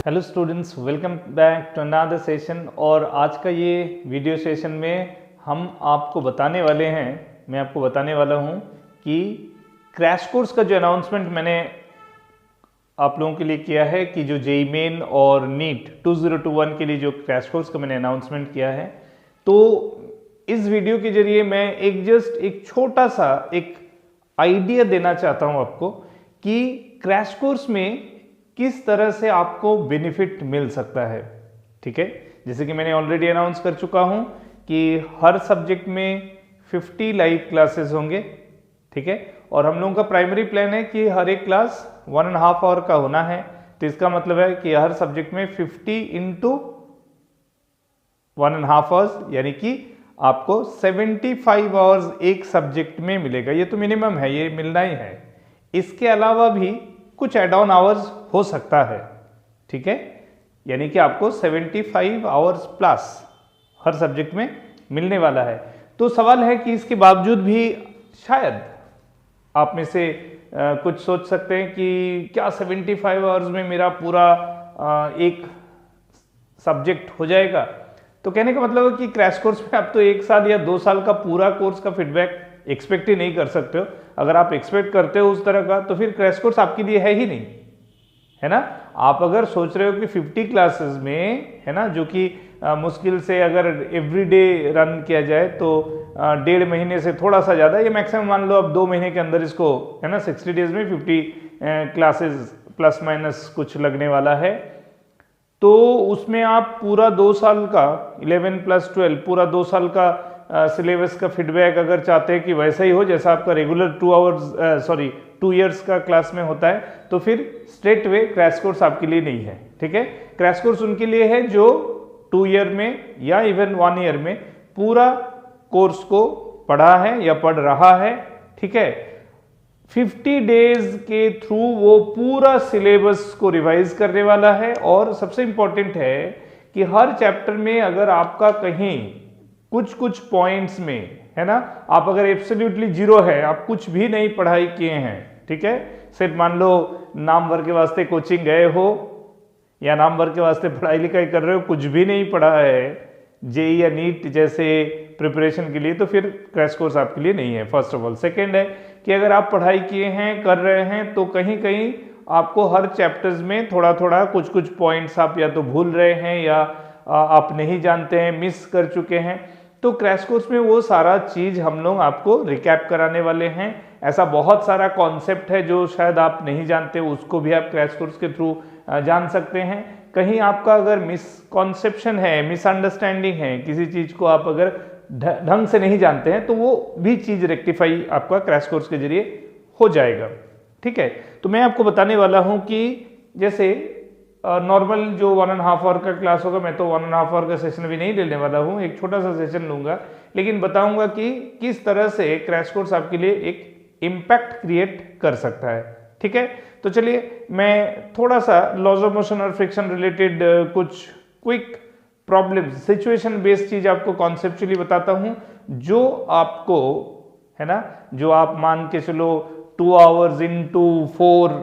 Hello students, welcome back to another session. और आज का ये वीडियो सेशन में हम आपको बताने वाले हैं, मैं आपको बताने वाला हूँ कि क्रैश कोर्स का जो अनाउंसमेंट मैंने आप लोगों के लिए किया है कि जो जेईई मेन और नीट 2021 के लिए जो क्रैश कोर्स का मैंने अनाउंसमेंट किया है, तो इस वीडियो के जरिए मैं एक छोटा सा एक आइडिया देना चाहता हूँ आपको कि क्रैश कोर्स में किस तरह से आपको बेनिफिट मिल सकता है। ठीक है, जैसे कि मैंने ऑलरेडी अनाउंस कर चुका हूं कि हर सब्जेक्ट में 50 लाइव क्लासेस होंगे। ठीक है, और हम लोगों का प्राइमरी प्लान है कि हर एक क्लास 1.5 आवर का होना है। तो इसका मतलब है कि हर सब्जेक्ट में 50 इंटू 1.5 आवर्स, यानी कि आपको 75 आवर्स एक सब्जेक्ट में मिलेगा। ये तो मिनिमम है, ये मिलना ही है। इसके अलावा भी कुछ एड ऑन आवर्स हो सकता है। ठीक है, यानी कि आपको 75 आवर्स प्लस हर सब्जेक्ट में मिलने वाला है। तो सवाल है कि इसके बावजूद भी शायद आप में से कुछ सोच सकते हैं कि क्या 75 आवर्स में मेरा पूरा एक सब्जेक्ट हो जाएगा। तो कहने का मतलब है कि क्रैश कोर्स में आप तो 1 साल या 2 साल का पूरा कोर्स का फीडबैक एक्सपेक्ट ही नहीं कर सकते हो। अगर आप एक्सपेक्ट करते हो उस तरह का, तो फिर क्रैश कोर्स आपके लिए है ही नहीं, है ना। आप अगर सोच रहे हो कि 50 क्लासेस में, है ना, जो कि मुश्किल से अगर एवरीडे रन किया जाए तो 1.5 महीने से थोड़ा सा ज़्यादा, ये मैक्सिमम मान लो अब 2 महीने के अंदर इसको, है ना, 60 डेज में 50 क्लासेस प्लस माइनस कुछ लगने वाला है। तो उसमें आप पूरा 2 साल का 11 + 12 पूरा 2 साल का सिलेबस का फीडबैक अगर चाहते हैं कि वैसा ही हो जैसा आपका रेगुलर 2 इयर्स का क्लास में होता है, तो फिर स्ट्रेट वे क्रैश कोर्स आपके लिए नहीं है। ठीक है, क्रैश कोर्स उनके लिए है जो 2 ईयर में या इवन 1 ईयर में पूरा कोर्स को पढ़ा है या पढ़ रहा है। ठीक है, 50 डेज के थ्रू वो पूरा सिलेबस को रिवाइज करने वाला है। और सबसे इंपॉर्टेंट है कि हर चैप्टर में अगर आपका कहीं कुछ पॉइंट्स में, है ना, आप अगर एब्सोल्युटली जीरो है, आप कुछ भी नहीं पढ़ाई किए हैं, ठीक है, सिर्फ मान लो नाम भर के वास्ते कोचिंग गए हो या नाम भर के वास्ते पढ़ाई लिखाई कर रहे हो, कुछ भी नहीं पढ़ा है जेईई या नीट जैसे प्रिपरेशन के लिए, तो फिर क्रैश कोर्स आपके लिए नहीं है, फर्स्ट ऑफ ऑल। सेकेंड है कि अगर आप पढ़ाई किए हैं, कर रहे हैं, तो कहीं कहीं आपको हर चैप्टर्स में थोड़ा थोड़ा कुछ पॉइंट्स आप या तो भूल रहे हैं या आप नहीं जानते हैं, मिस कर चुके हैं। तो क्रैश कोर्स में वो सारा चीज हम लोग आपको रिकैप कराने वाले हैं। ऐसा बहुत सारा कॉन्सेप्ट है जो शायद आप नहीं जानते, उसको भी आप क्रैश कोर्स के थ्रू जान सकते हैं। कहीं आपका अगर मिसकॉन्सेप्शन है, मिसअंडरस्टैंडिंग है, किसी चीज को आप अगर ढंग से नहीं जानते हैं, तो वो भी चीज रेक्टिफाई आपका क्रैश कोर्स के जरिए हो जाएगा। ठीक है, तो मैं आपको बताने वाला हूं कि जैसे नॉर्मल जो 1.5 आवर का क्लास होगा, मैं तो 1.5 आवर का सेशन भी नहीं लेने वाला हूँ, एक छोटा सा सेशन लूंगा, लेकिन बताऊंगा कि किस तरह से क्रैश कोर्स आपके लिए एक इम्पैक्ट क्रिएट कर सकता है। ठीक है, तो चलिए मैं थोड़ा सा लॉज ऑफ मोशन और फ्रिक्शन रिलेटेड कुछ क्विक प्रॉब्लम सिचुएशन बेस्ड चीज आपको कॉन्सेप्चुअली बताता हूँ, जो आपको, है ना, जो आप मान के चलो 2 आवर्स इंटू 4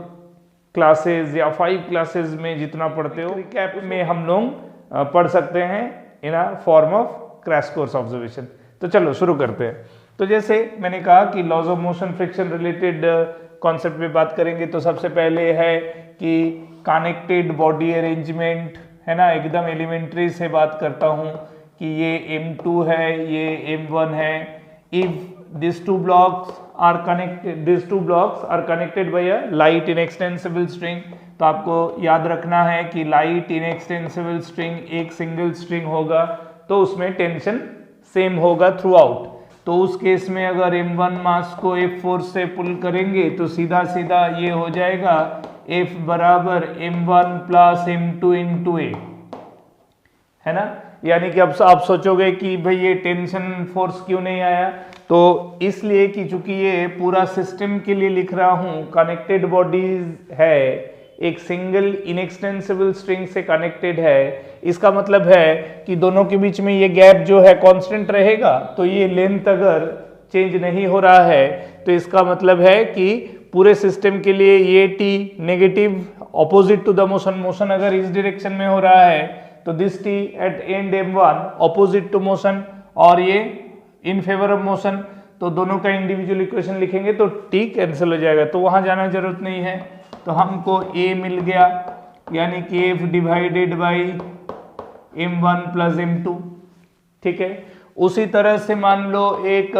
क्लासेस या 5 क्लासेस में जितना पढ़ते हो, रिकैप में हम लोग पढ़ सकते हैं in a form of crash course observation. तो चलो शुरू करते हैं। तो जैसे मैंने कहा कि laws of motion friction related concept पे बात करेंगे, तो सबसे पहले है कि कनेक्टेड बॉडी अरेंजमेंट, है ना, एकदम एलिमेंट्री से बात करता हूँ कि ये M2 है, ये M1 है। If these two blocks are connected by a light inextensible string, तो आपको याद रखना है कि लाइट इनएक्सटेंसिबल स्ट्रिंग एक सिंगल स्ट्रिंग होगा, तो उसमें टेंशन सेम होगा थ्रू आउट। तो उस केस में अगर M1 मास को F फोर्स से पुल करेंगे तो सीधा सीधा ये हो जाएगा F बराबर M1 + M2 × A, है ना। यानी कि अब आप सोचोगे कि भाई ये टेंशन फोर्स क्यों नहीं आया, तो इसलिए कि चूंकि ये पूरा सिस्टम के लिए लिख रहा हूं, कनेक्टेड बॉडीज है, एक सिंगल इनएक्सटेंसिबल स्ट्रिंग से कनेक्टेड है, इसका मतलब है कि दोनों के बीच में ये गैप जो है कांस्टेंट रहेगा। तो ये लेंथ अगर चेंज नहीं हो रहा है, तो इसका मतलब है कि पूरे सिस्टम के लिए ये T negative opposite to the motion, motion अगर इस डायरेक्शन में हो रहा है तो this T at and m1 opposite to motion और ये इन फेवर ऑफ मोशन, तो दोनों का इंडिविजुअल इक्वेशन लिखेंगे तो टी कैंसिल हो जाएगा, तो वहां जाना जरूरत नहीं है। तो हमको a मिल गया यानी कि f divided by m1 plus m2, ठीक है। उसी तरह से मान लो एक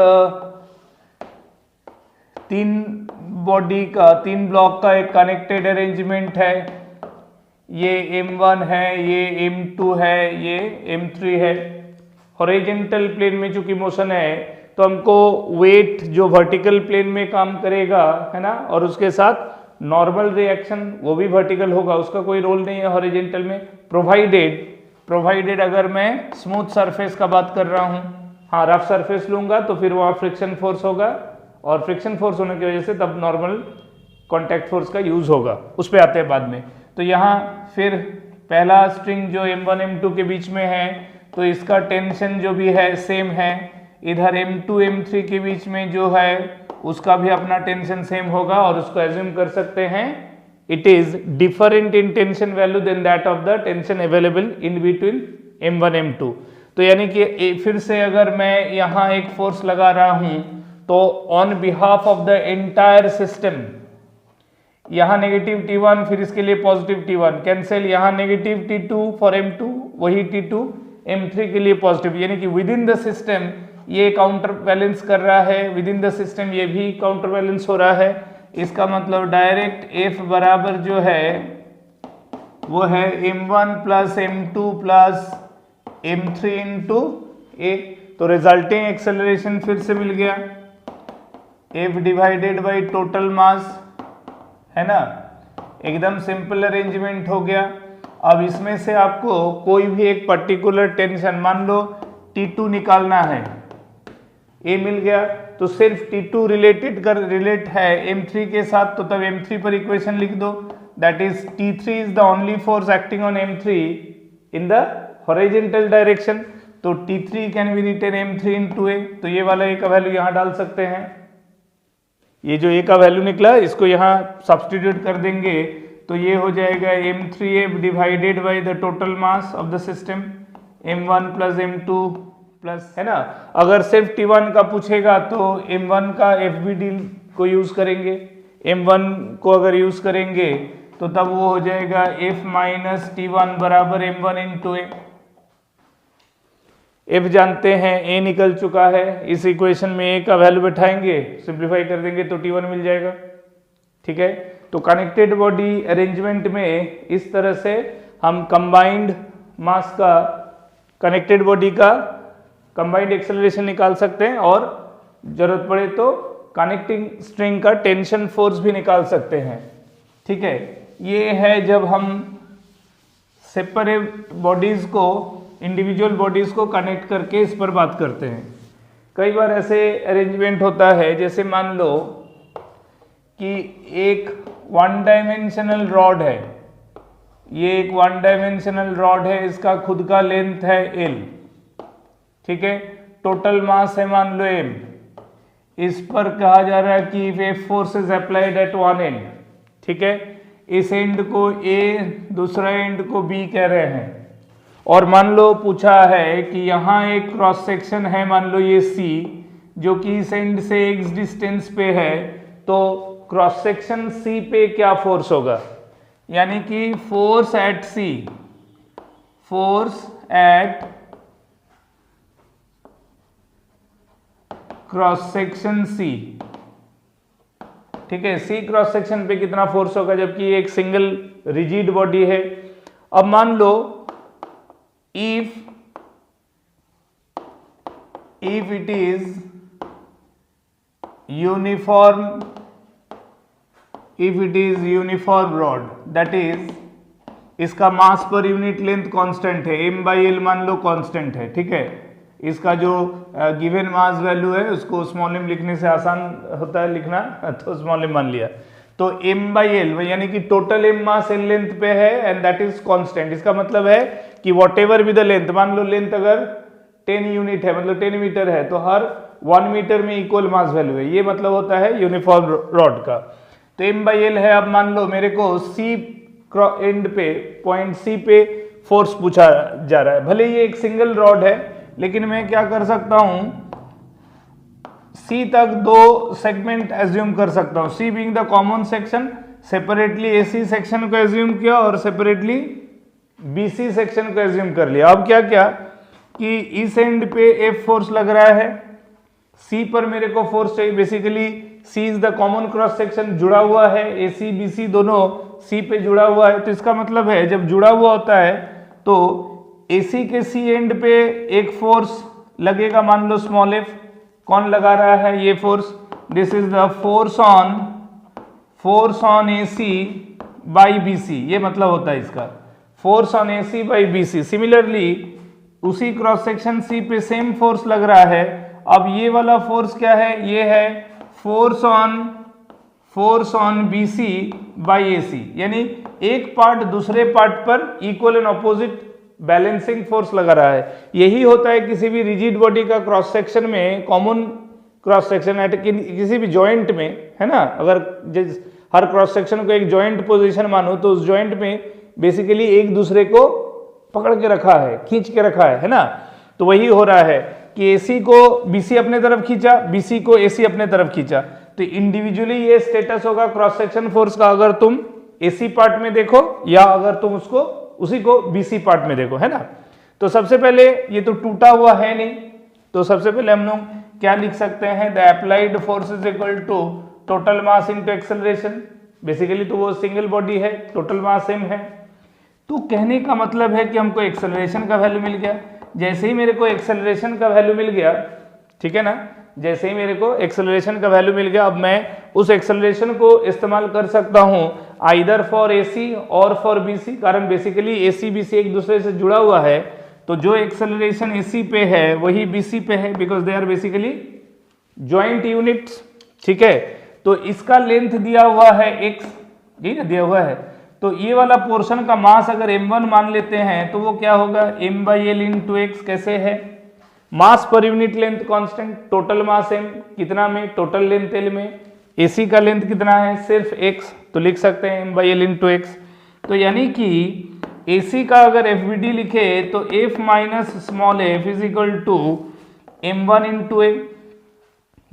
तीन ब्लॉक का एक कनेक्टेड अरेंजमेंट है, ये m1 है, ये m2 है, ये m3 है। हॉरिजॉन्टल प्लेन में चूंकि मोशन है तो हमको वेट जो वर्टिकल प्लेन में काम करेगा, है ना, और उसके साथ नॉर्मल रिएक्शन वो भी वर्टिकल होगा, उसका कोई रोल नहीं है हॉरिजॉन्टल में, प्रोवाइडेड अगर मैं स्मूथ सरफेस का बात कर रहा हूँ। हाँ, रफ सरफेस लूंगा तो फिर वहाँ फ्रिक्शन फोर्स होगा और फ्रिक्शन फोर्स होने की वजह से तब नॉर्मल कॉन्टैक्ट फोर्स का यूज होगा, उस पर आते हैं बाद में। तो यहाँ फिर पहला स्ट्रिंग जो m1 m2 के बीच में है तो इसका टेंशन जो भी है सेम है, इधर m2 m3 के बीच में जो है उसका भी अपना टेंशन सेम होगा और उसको एज्यूम कर सकते हैं it is different in tension value than that of the tension available in between m1 m2। तो यानी कि फिर से अगर मैं यहाँ एक फोर्स लगा रहा हूँ तो on behalf of the entire system, यहाँ नेगेटिव T1 फिर इसके लिए पॉजिटिव T1 कैंसिल, यहाँ नेगेटिव T2 फॉर M2 वही T2 M3 के लिए पॉजिटिव, यानी कि विद इन द सिस्टम ये काउंटर बैलेंस कर रहा है, विद इन द सिस्टम ये भी काउंटर बैलेंस हो रहा है। इसका मतलब डायरेक्ट F बराबर जो है वो है m1 plus m2 plus m3 into a. तो रिजल्टिंग एक्सेलरेशन फिर से मिल गया F divided by total mass, है ना, एकदम सिंपल अरेंजमेंट हो गया। अब इसमें से आपको कोई भी एक पर्टिकुलर टेंशन, मान लो T2 निकालना है, A मिल गया तो सिर्फ T2 रिलेट है M3 के साथ, तो तब M3 पर इक्वेशन लिख दो, that is T3 is the only force acting on M3 in the horizontal direction, तो T3 can be written M3 into A। तो ये वाला A का वैल्यू यहाँ डाल सकते हैं, ये जो A का वैल्यू निकला इसको यहाँ सब्स्टिट्यूट कर देंगे तो ये हो जाएगा m3f divided by the total mass of the system m1 plus m2 plus, है ना। अगर सिर्फ T1 का पूछेगा तो m1 का FBD को यूज करेंगे, m1 को अगर यूज करेंगे तो तब वो हो जाएगा f माइनस T1 बराबर m1 इंटू A। F जानते हैं, A निकल चुका है, इस इक्वेशन में A का वैल्यू बैठाएंगे, सिंप्लीफाई कर देंगे तो T1 मिल जाएगा, ठीक है। तो कनेक्टेड बॉडी अरेंजमेंट में इस तरह से हम कंबाइंड मास का, कनेक्टेड बॉडी का कंबाइंड एक्सेलरेशन निकाल सकते हैं और जरूरत पड़े तो कनेक्टिंग स्ट्रिंग का टेंशन फोर्स भी निकाल सकते हैं, ठीक है। ये है जब हम सेपरेट बॉडीज को, इंडिविजुअल बॉडीज को कनेक्ट करके इस पर बात करते हैं। कई बार ऐसे अरेंजमेंट होता है, जैसे मान लो कि एक वन डायमेंशनल रॉड है, ये एक वन डायमेंशनल रॉड है, इसका खुद का लेंथ है L, ठीक है, टोटल मास है मान लो M, इस पर कहा जा रहा है कि wave force is applied at one and, ठीक है, इस एंड को A दूसरा एंड को B कह रहे हैं, और मान लो पूछा है कि यहाँ एक क्रॉस सेक्शन है, मान लो ये C जो कि इस एंड से x डिस्टेंस पे है, तो क्रॉस सेक्शन C पे क्या फोर्स होगा, यानी कि force at C, force at cross section C, ठीक है, C क्रॉस सेक्शन पे कितना फोर्स होगा, जबकि एक सिंगल रिजिड बॉडी है। अब मान लो if it is uniform, if it is uniform rod, that is इसका मास पर यूनिट लेंथ कांस्टेंट है, m बाई एल मान लो कांस्टेंट है, ठीक है, इसका जो गिवन मास वैल्यू है उसको स्मॉल m लिखने से आसान होता है लिखना, तो स्मॉल m मान लिया, तो m बाई एल यानी कि टोटल m मास l लेंथ पे है एंड दैट इज कांस्टेंट। इसका मतलब है कि वॉट एवर भी द लेंथ, मान लो लेंथ अगर 10 यूनिट है, मतलब 10 मीटर है, तो हर 1 मीटर में इक्वल मास वैल्यू है, ये मतलब होता है यूनिफॉर्म रॉड का। तो M/L है। अब मान लो मेरे को C एंड पे पॉइंट C पे फोर्स पूछा जा रहा है, भले ये एक सिंगल रॉड है, लेकिन मैं क्या कर सकता हूं, C तक दो सेगमेंट एज्यूम कर सकता हूं, C being the common section, separately AC section को एज्यूम किया और सेपरेटली BC सेक्शन को एज्यूम कर लिया। अब क्या क्या कि इस एंड पे F फोर्स लग रहा है, C पर मेरे को फोर्स चाहिए, basically C is the common cross section, जुड़ा हुआ है, AC BC दोनों C पे जुड़ा हुआ है। तो इसका मतलब है जब जुड़ा हुआ होता है तो AC के C एंड पे एक फोर्स लगेगा, मान लो स्मॉल f। कौन लगा रहा है ये force, this is the force on AC by BC, ये मतलब होता है इसका, force on AC by BC। Similarly उसी क्रॉस सेक्शन C पे सेम फोर्स लग रहा है। अब ये वाला फोर्स क्या है, ये है force on BC by AC, यानी एक पार्ट दूसरे पार्ट पर equal and opposite balancing force लगा रहा है। यही होता है किसी भी रिजिड बॉडी का क्रॉस सेक्शन में, कॉमन क्रॉस सेक्शन एट किसी भी जॉइंट में, है ना। अगर हर क्रॉस सेक्शन को एक जॉइंट पोजीशन मानो तो उस जॉइंट में बेसिकली एक दूसरे को पकड़ के रखा है, खींच के रखा है ना। तो वही हो रहा है कि AC को BC अपने तरफ खींचा, BC को AC अपने तरफ खींचा, तो इंडिविजुअली ये स्टेटस होगा क्रॉस सेक्शन फोर्स का, अगर तुम AC पार्ट में देखो या अगर तुम उसको उसी को BC पार्ट में देखो, है ना। तो सबसे पहले ये तो टूटा हुआ है नहीं, तो सबसे पहले हम लोग क्या लिख सकते हैं, the applied force is equal to total mass into acceleration. Basically तो वो सिंगल बॉडी है, टोटल मास m है। तो कहने का मतलब है कि हमको एक्सेलरेशन का वैल्यू मिल गया। जैसे ही मेरे को एक्सेलरेशन का वैल्यू मिल गया, ठीक है ना, जैसे ही मेरे को एक्सेलरेशन का वैल्यू मिल गया, अब मैं उस एक्सेलरेशन को इस्तेमाल कर सकता हूं आइदर फॉर AC और फॉर BC, कारण बेसिकली AC BC एक दूसरे से जुड़ा हुआ है। तो जो एक्सेलरेशन AC पे है वही BC पे है, because they are basically joint units, ठीक है। तो इसका लेंथ दिया हुआ है x, ठीक है, दिया हुआ है। तो ये वाला पोर्शन का मास अगर m1 मान लेते हैं तो वो क्या होगा, M/L इंटू x। कैसे है, mass per unit length constant, total mass m कितना में, टोटल लेंथ l में, AC का लेंथ कितना है, सिर्फ x, तो लिख सकते हैं M/L इंटू x। तो यानी कि AC का अगर FBD लिखे तो f minus small f is equal to M1 into a,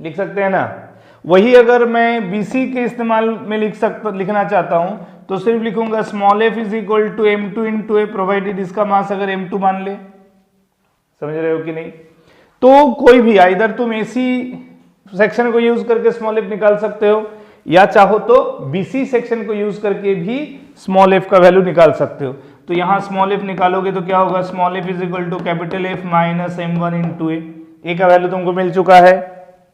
लिख सकते हैं ना। वही अगर मैं BC के इस्तेमाल में लिखना चाहता हूं तो सिर्फ लिखूंगा small f is equal to M2 into a, provided इसका मास अगर M2 मान ले। समझ रहे हो कि नहीं। तो कोई भी आइदर तुम AC सेक्शन को यूज करके स्मॉल f निकाल सकते हो, या चाहो तो BC सेक्शन को यूज करके भी स्मॉल f का वैल्यू निकाल सकते हो। तो यहां स्मॉल f निकालोगे तो क्या होगा, small f is equal to capital F minus M1 into a का वैल्यू तुमको मिल चुका है,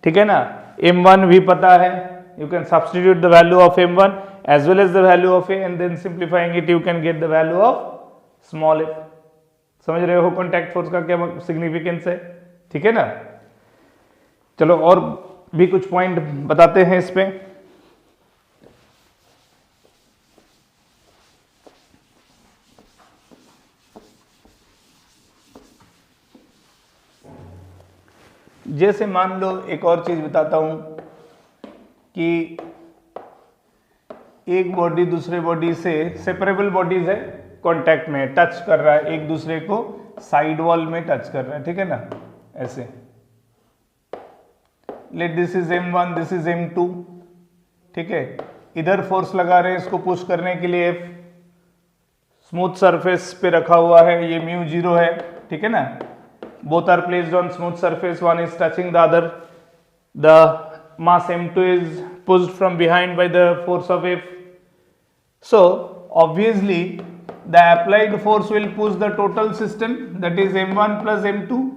ठीक है ना। M1 भी पता है, you can substitute the value of M1 as well as the value of A and then simplifying it you can get the value of small f। समझ रहे हो कॉन्टैक्ट फोर्स का क्या सिग्निफिकेंस है, ठीक है ना। चलो और भी कुछ पॉइंट बताते हैं इस पे। जैसे मान लो एक और चीज बताता हूं कि एक बॉडी दूसरे बॉडी से, सेपरेबल बॉडीज है, कांटेक्ट में टच कर रहा है एक दूसरे को, साइड वॉल में टच कर रहा है, ठीक है ना, ऐसे। Let this is M1, this is M2, ठीक है। इधर फोर्स लगा रहे हैं इसको पुश करने के लिए F, स्मूथ सरफेस पे रखा हुआ है, ये μ0 है, ठीक है ना। both are placed on smooth surface, one is touching the other, the mass M2 is pushed from behind by the force of F. So obviously the applied force will push the total system, that is M1 plus M2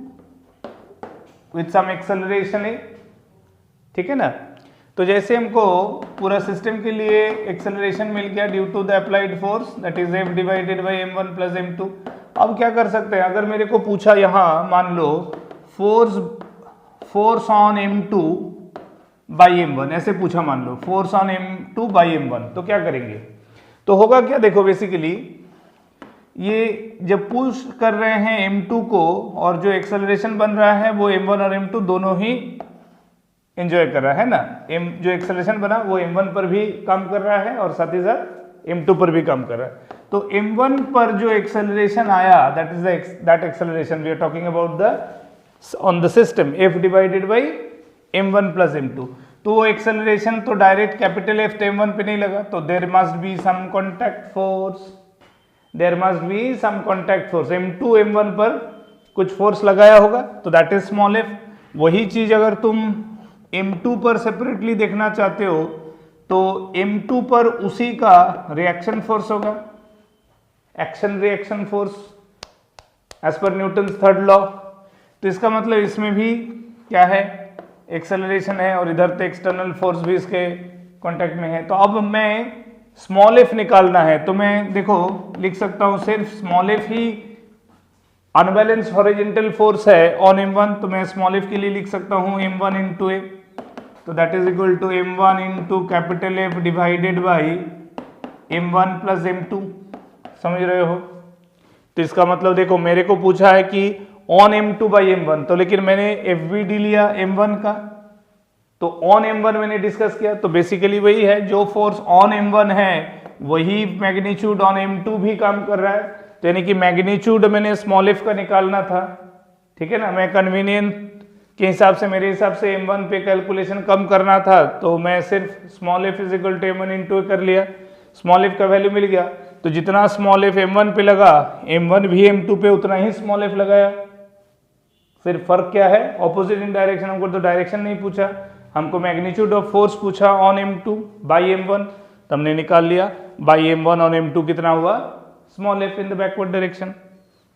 with some acceleration A, ठीक है ना। तो जैसे हमको पूरा system के लिए acceleration मिल गया due to the applied force, that is F divided by M1 plus M2। अब क्या कर सकते हैं, अगर मेरे को पूछा यहां मान लो force on M2 by M1, ऐसे पूछा मान लो force on M2 by M1, तो क्या करेंगे, तो होगा क्या, देखो बेसिकली ये जब पुश कर रहे हैं M2 को और जो एक्सेलरेशन बन रहा है वो M1 और M2 दोनों ही एंजॉय कर रहा है ना। m जो एक्सेलरेशन बना वो m1 पर भी काम कर रहा है और साथ ही साथ m2 पर भी काम कर रहा है। तो m1 पर जो एक्सेलरेशन आया that acceleration we are talking about the on the system f divided by m1 plus m2। तो वो एक्सेलरेशन तो डायरेक्ट कैपिटल F तो m1 पे नहीं लगा, तो there must be some contact force, there must be some contact force. m2 m1 पर कुछ फोर्स लगाया होगा तो दैट इज स्मॉल f। वही चीज अगर तुम m2 पर सेपरेटली देखना चाहते हो तो m2 पर उसी का रिएक्शन फोर्स होगा, एक्शन रिएक्शन फोर्स एज पर न्यूटन थर्ड लॉ। तो इसका मतलब इसमें भी क्या है, एक्सेलरेशन है और इधर तो एक्सटर्नल फोर्स भी इसके कांटेक्ट में है। तो अब मैं स्मॉल एफ निकालना है तो मैं देखो लिख सकता हूं सिर्फ स्मॉल एफ ही अनबैलेंस हॉरिजॉन्टल फोर्स है ऑन m1, तो मैं स्मॉल एफ के लिए लिख सकता हूं m1 इंटू ए, तो that is equal to m1 into capital F divided by m1 plus m2। समझ रहे हो? तो इसका मतलब देखो मेरे को पूछा है कि ऑन m2 बाई m1, तो लेकिन मैंने FVD लिया m1 का, तो ऑन m1 मैंने डिस्कस किया, तो बेसिकली वही है जो फोर्स ऑन m1 है वही मैग्नीट्यूड ऑन m2 भी काम कर रहा है। तो यानी कि मैग्नीट्यूड मैंने स्मॉल f का निकालना था, ठीक है ना। मैं कन्वीनियंट के हिसाब से मेरे हिसाब से m1 पे कैलकुलेशन कम करना था तो मैं सिर्फ small f is equal to m1 into कर लिया, स्मॉल f का वैल्यू मिल गया। तो जितना स्मॉल f m1 पे लगा m1 भी m2 पे उतना ही स्मॉल f लगाया। सिर्फ फर्क क्या है, ऑपोजिट इन डायरेक्शन। हमको तो डायरेक्शन नहीं पूछा, हमको मैग्नीट्यूड ऑफ फोर्स पूछा ऑन m2 बाई m1, तो हमने निकाल लिया बाई m1 ऑन m2 कितना हुआ, small f in the backward direction.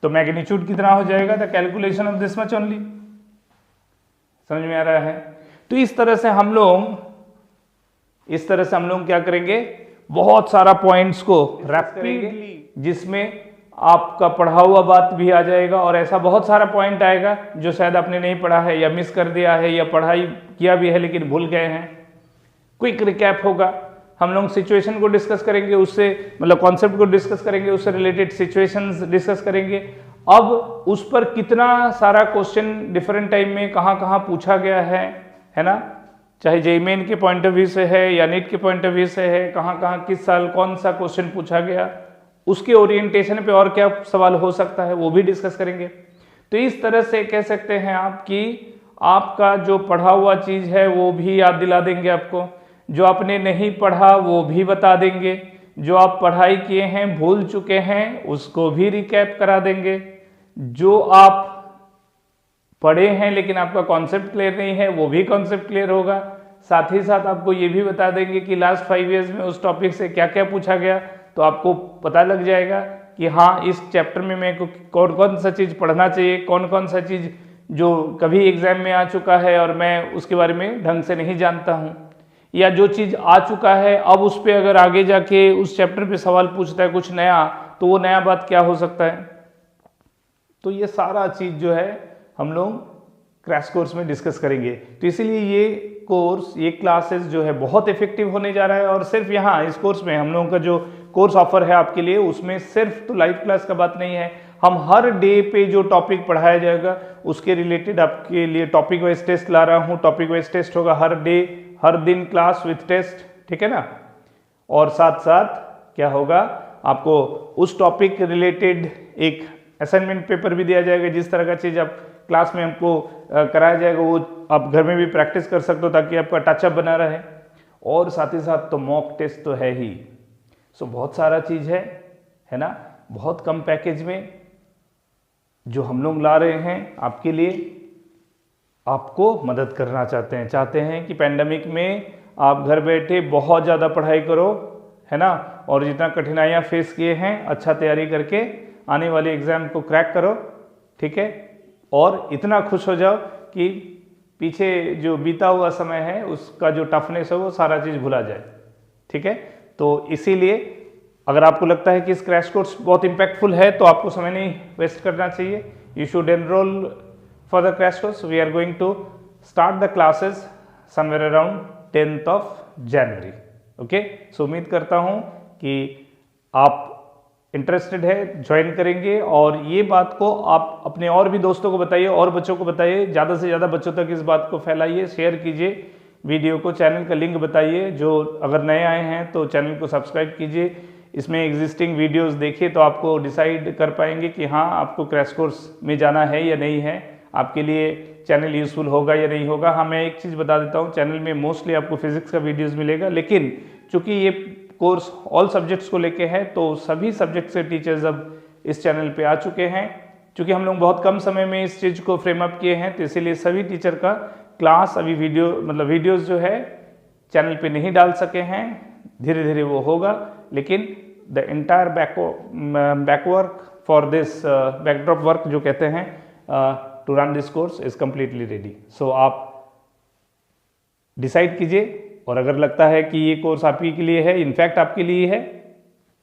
तो मैग्नीट्यूड कितना हो जाएगा, the calculation of this much only. समझ में आ रहा है? तो इस तरह से हम लोग क्या करेंगे, बहुत सारा पॉइंट्स को रैपिडली, जिसमें आपका पढ़ा हुआ बात भी आ जाएगा और ऐसा बहुत सारा पॉइंट आएगा जो शायद आपने नहीं पढ़ा है या मिस कर दिया है या पढ़ाई किया भी है लेकिन भूल गए हैं। क्विक रिकैप होगा, हम लोग सिचुएशन को डिस्कस करेंगे, उससे मतलब कॉन्सेप्ट को डिस्कस करेंगे, उससे रिलेटेड सिचुएशंस डिस्कस करेंगे। अब उस पर कितना सारा क्वेश्चन डिफरेंट टाइम में कहाँ कहाँ पूछा गया है ना, चाहे जेईई मेन के पॉइंट ऑफ व्यू से है या नीट के पॉइंट ऑफ व्यू से है, कहाँ कहाँ किस साल कौन सा क्वेश्चन पूछा गया, उसके ओरिएंटेशन पे और क्या सवाल हो सकता है वो भी डिस्कस करेंगे। तो इस तरह से कह सकते हैं आप कि आपका जो पढ़ा हुआ चीज़ है वो भी याद दिला देंगे आपको, जो आपने नहीं पढ़ा वो भी बता देंगे, जो आप पढ़ाई किए हैं भूल चुके हैं उसको भी रिकैप करा देंगे, जो आप पढ़े हैं लेकिन आपका कॉन्सेप्ट क्लियर नहीं है वो भी कॉन्सेप्ट क्लियर होगा। साथ ही साथ आपको ये भी बता देंगे कि लास्ट 5 ईयर्स में उस टॉपिक से क्या क्या पूछा गया, तो आपको पता लग जाएगा कि हाँ इस चैप्टर में मेरे को कौन कौन सा चीज़ पढ़ना चाहिए, कौन कौन सा चीज़ जो कभी एग्जाम में आ चुका है और मैं उसके बारे में ढंग से नहीं जानता हूँ, या जो चीज़ आ चुका है अब उस पर अगर आगे जाके उस चैप्टर पे सवाल पूछता है कुछ नया, तो वो नया बात क्या हो सकता है। तो ये सारा चीज़ जो है हम लोग क्रैश कोर्स में डिस्कस करेंगे। तो इसीलिए ये कोर्स, ये क्लासेस जो है बहुत इफेक्टिव होने जा रहा है। और सिर्फ यहाँ इस कोर्स में हम लोगों का जो कोर्स ऑफर है आपके लिए, उसमें सिर्फ तो लाइव क्लास का बात नहीं है, हम हर डे पे जो टॉपिक पढ़ाया जाएगा उसके रिलेटेड आपके लिए टॉपिक वाइज टेस्ट ला रहा हूँ। टॉपिक वाइज टेस्ट होगा हर डे, हर दिन क्लास विथ टेस्ट, ठीक है ना। और साथ साथ क्या होगा, आपको उस टॉपिक रिलेटेड एक असाइनमेंट पेपर भी दिया जाएगा। जिस तरह का चीज़ आप क्लास में हमको कराया जाएगा वो आप घर में भी प्रैक्टिस कर सकते हो ताकि आपका टचअप बना रहे। और साथ ही साथ तो मॉक टेस्ट तो है ही। सो बहुत सारा चीज़ है ना, बहुत कम पैकेज में जो हम लोग ला रहे हैं आपके लिए, आपको मदद करना चाहते हैं कि पैंडेमिक में आप घर बैठे बहुत ज़्यादा पढ़ाई करो, है ना, और जितना कठिनाइयाँ फेस किए हैं अच्छा तैयारी करके आने वाले एग्ज़ाम को क्रैक करो, ठीक है। और इतना खुश हो जाओ कि पीछे जो बीता हुआ समय है उसका जो टफनेस है वो सारा चीज़ भुला जाए, ठीक है। तो इसीलिए अगर आपको लगता है कि इस क्रैश कोर्स बहुत इम्पैक्टफुल है तो आपको समय नहीं वेस्ट करना चाहिए। You should enrol for the crash course. We are going to start the classes somewhere around 10th of January। Okay, so उम्मीद करता हूँ कि आप इंटरेस्टेड है ज्वाइन करेंगे। और ये बात को आप अपने और भी दोस्तों को बताइए और बच्चों को बताइए, ज़्यादा से ज़्यादा बच्चों तक इस बात को फैलाइए, शेयर कीजिए वीडियो को, चैनल का लिंक बताइए। जो अगर नए आए हैं तो चैनल को सब्सक्राइब कीजिए, इसमें एग्जिस्टिंग वीडियोस देखिए तो आपको डिसाइड कर पाएंगे कि हाँ आपको क्रैश कोर्स में जाना है या नहीं है, आपके लिए चैनल यूजफुल होगा या नहीं होगा। हाँ मैं एक चीज़ बता देता हूँ, चैनल में मोस्टली आपको फिजिक्स का वीडियोस मिलेगा, लेकिन चूंकि ये कोर्स ऑल सब्जेक्ट्स को लेके है तो सभी सब्जेक्ट्स के टीचर्स अब इस चैनल पे आ चुके हैं। चूंकि हम लोग बहुत कम समय में इस चीज़ को फ्रेम अप किए हैं तो इसीलिए सभी टीचर का क्लास अभी वीडियोस जो है चैनल पे नहीं डाल सके हैं, धीरे धीरे वो होगा। लेकिन the entire backwork for this backdrop work जो कहते हैं to run this course is completely ready. So आप डिसाइड कीजिए और अगर लगता है कि ये कोर्स आप ही के लिए है, इनफैक्ट आपके लिए है,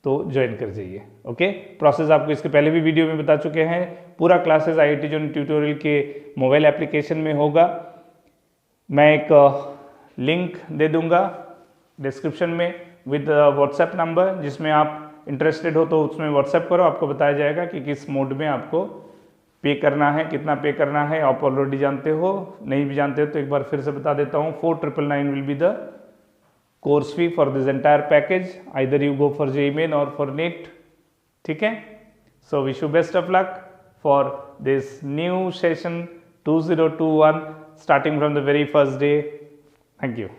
तो ज्वाइन कर जाइए। ओके, प्रोसेस आपको इसके पहले भी वीडियो में बता चुके हैं। पूरा क्लासेस IIT जॉइन ट्यूटोरियल के मोबाइल एप्लीकेशन में होगा। मैं एक लिंक दे दूंगा डिस्क्रिप्शन में विद व्हाट्सएप नंबर, जिसमें आप इंटरेस्टेड हो तो उसमें व्हाट्सएप करो, आपको बताया जाएगा कि किस मोड में आपको पे करना है, कितना पे करना है। आप ऑलरेडी जानते हो, नहीं भी जानते हो तो एक बार फिर से बता देता हूँ। 4999 will be the course fee for this entire package, either you go for JEE Main और फॉर NEET। ठीक है, so wish you best of luck for this new session 2021 starting from the very first day. Thank you.